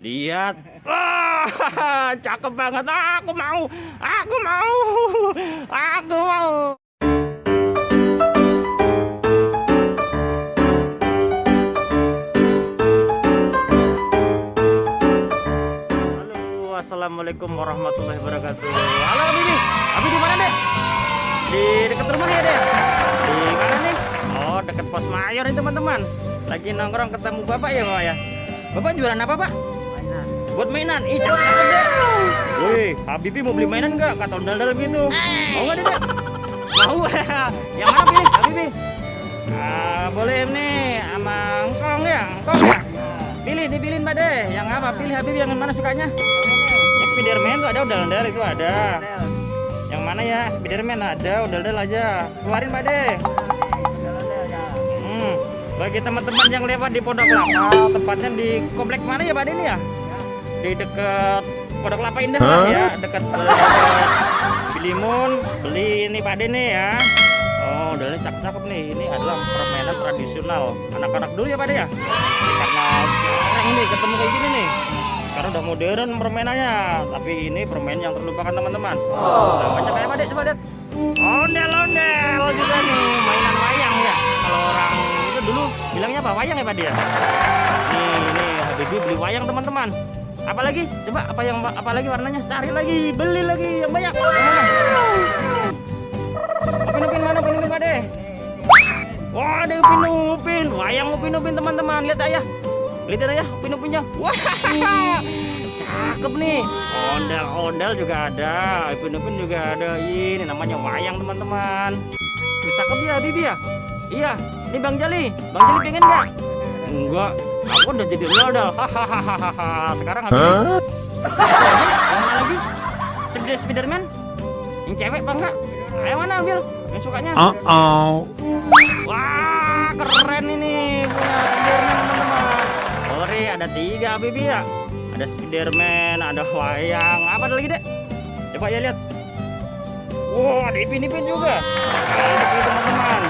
Lihat. Wah, cakep banget. Aku mau. Aku mau. Aku mau. Halo, assalamualaikum warahmatullahi wabarakatuh. Halo, Bibi. Abi di mana, Dek? Di dekat rumah ya, Dek? Di mana nih? Oh, dekat Pos Mayor nih, teman-teman. Lagi nongkrong ketemu Bapak ya, Pak ya? Bapak jualan apa, Pak? Buat mainan. Ih, cakep deh. Wih, Habibi mau beli mainan nggak? Kata ondal-ondal gitu. Mau nggak, Dek? Mau. Yang mana pilih, Habibi? Boleh nih sama engkong ya, engkong ya. Pilih, dipilihin Pak deh. Yang apa? Pilih Habibi yang mana sukanya? Yang Spiderman tuh ada, ondal-ondal itu ada. Yang mana ya? Spiderman ada, ondal-ondal aja. Keluarin Pak deh. Bagi teman-teman yang lewat di Pondok Kelapa, tempatnya di komplek mana ya Pak ini ya? Di dekat Pondok Kelapa Indah ya, dekat Bilimun. Beli ini Pak nih ya. Oh, udah ini cakep-cakep nih. Ini adalah permainan tradisional anak-anak dulu ya Pak ya. Karena jarang ini ketemu kayak gini nih. Karena udah modern permainannya, tapi ini permainan yang terlupakan teman-teman. Namanya kayak Pak coba lihat. Ondel-ondel juga nih, mainan wayang ya. Kalau orang itu dulu bilangnya apa? Wayang ya Pak dia. Nih Habibi beli wayang teman-teman. Apalagi? Coba apa lagi warnanya? Cari lagi, beli lagi yang banyak. Upin-upin mana? Upin-upin Pak deh. Wah, ada upin-upin. Wayang upin-upin teman-teman. Lihat ayah. Lihat ayah upin-upinnya. Wah, cakep nih. Ondel-ondel juga ada. Upin-upin juga ada. Ini namanya wayang teman-teman. Cakep ya Bibi ya? Iya. Ini Bang Jali. Bang Jali pengen nggak? Enggak. Aku udah jadi ondel. Hahaha. Sekarang habis. Yang mana lagi? Spiderman? Yang cewek Bang enggak? Yang mana ambil? Yang sukanya? Wah, keren ini punya Spiderman teman-teman. Ori ada 3 Bibi ya. Ada Spiderman, ada wayang. Apa ada lagi Dek? Coba ya lihat. Wow, ada ipin-ipin juga. Ada teman-teman.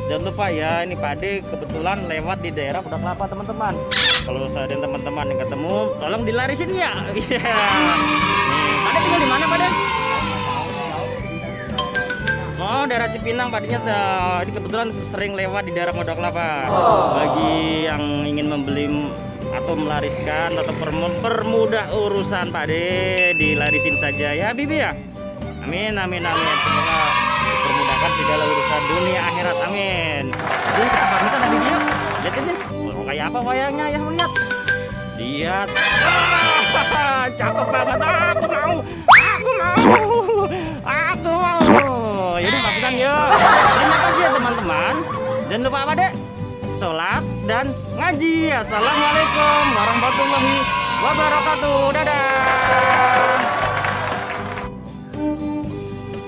Jangan lupa ya, ini Pak Ade kebetulan lewat di daerah Pondok Kelapa teman-teman. Kalau saya dan teman-teman yang ketemu, tolong dilarisin ya. Iya. Nih, Pak Ade tinggal di mana Pak Ade? Oh, daerah Cipinang Pak Ade. Ini kebetulan sering lewat di daerah Pondok Kelapa. Bagi yang ingin membeli atau melariskan atau permudah urusan Pak Ade, dilarisin saja ya Bibi ya. Amin, amin, amin. Semoga dipermudahkan segala urusan dunia akhirat, amin. Jadi kita pamitan Nabi dia. Lihat ini, kayak apa wayangnya ya, lihat. Lihat. Cakep banget. Aku mau. Aku mau. Aku mau. Jadi pamitan ya. Terima kasih ya teman-teman. Jangan lupa apa dek? Sholat dan ngaji. Assalamualaikum warahmatullahi wabarakatuh. Dadah.